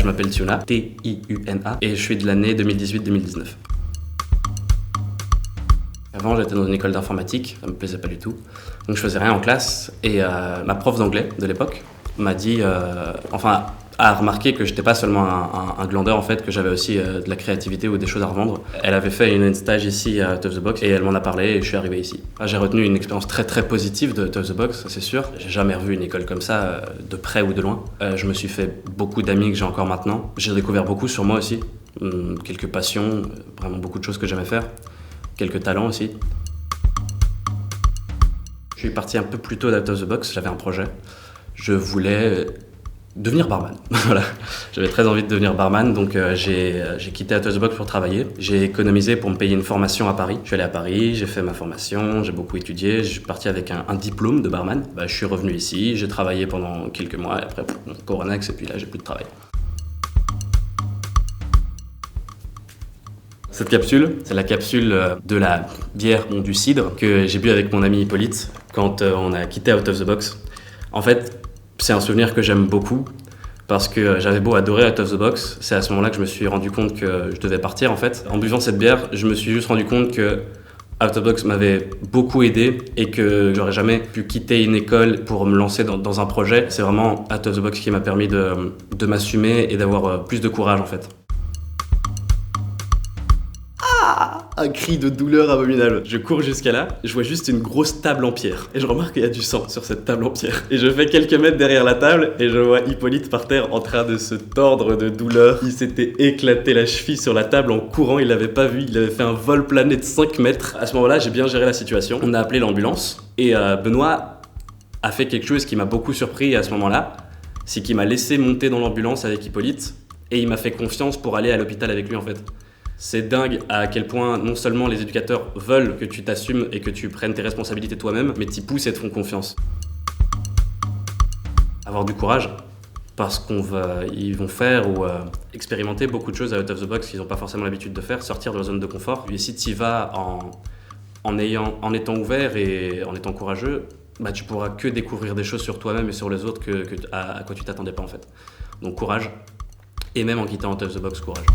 je m'appelle Tiuna, T-I-U-N-A, et je suis de l'année 2018-2019. Avant, j'étais dans une école d'informatique, ça me plaisait pas du tout. Donc je faisais rien en classe, et ma prof d'anglais de l'époque m'a dit, a remarqué que j'étais pas seulement un glandeur, en fait, que j'avais aussi de la créativité ou des choses à revendre. Elle avait fait une stage ici à Out of the Box et elle m'en a parlé et je suis arrivé ici. J'ai retenu une expérience très très positive de Out of the Box, ça c'est sûr. J'ai jamais revu une école comme ça, de près ou de loin. Je me suis fait beaucoup d'amis que j'ai encore maintenant. J'ai découvert beaucoup sur moi aussi, quelques passions, vraiment beaucoup de choses que j'aimais faire, quelques talents aussi. Je suis parti un peu plus tôt d'Out of the Box, j'avais un projet. Je voulais devenir barman. Voilà. J'avais très envie de devenir barman, donc j'ai quitté Out of the Box pour travailler. J'ai économisé pour me payer une formation à Paris. Je suis allé à Paris, j'ai fait ma formation, j'ai beaucoup étudié, je suis parti avec un diplôme de barman. Je suis revenu ici, j'ai travaillé pendant quelques mois, et après, Coronex, et puis là, j'ai plus de travail. Cette capsule, c'est la capsule de la bière du cidre que j'ai bu avec mon ami Hippolyte quand on a quitté Out of the Box. En fait, c'est un souvenir que j'aime beaucoup parce que j'avais beau adorer Out of the Box, c'est à ce moment-là que je me suis rendu compte que je devais partir en fait. En buvant cette bière, je me suis juste rendu compte que Out of the Box m'avait beaucoup aidé et que j'aurais jamais pu quitter une école pour me lancer dans un projet. C'est vraiment Out of the Box qui m'a permis de m'assumer et d'avoir plus de courage en fait. Un cri de douleur abominable. Je cours jusqu'à là, je vois juste une grosse table en pierre. Et je remarque qu'il y a du sang sur cette table en pierre. Et je fais quelques mètres derrière la table et je vois Hippolyte par terre en train de se tordre de douleur. Il s'était éclaté la cheville sur la table en courant, il l'avait pas vu, il avait fait un vol plané de 5 mètres. À ce moment-là, j'ai bien géré la situation. On a appelé l'ambulance et Benoît a fait quelque chose qui m'a beaucoup surpris à ce moment-là. C'est qu'il m'a laissé monter dans l'ambulance avec Hippolyte et il m'a fait confiance pour aller à l'hôpital avec lui en fait. C'est dingue à quel point non seulement les éducateurs veulent que tu t'assumes et que tu prennes tes responsabilités toi-même, mais t'y poussent et te font confiance. Avoir du courage, parce qu'ils vont faire ou expérimenter beaucoup de choses à Out of the Box qu'ils n'ont pas forcément l'habitude de faire, sortir de leur zone de confort. Et si tu y vas en étant ouvert et en étant courageux, tu pourras que découvrir des choses sur toi-même et sur les autres à quoi tu t'attendais pas en fait. Donc courage, et même en quittant Out of the Box, courage.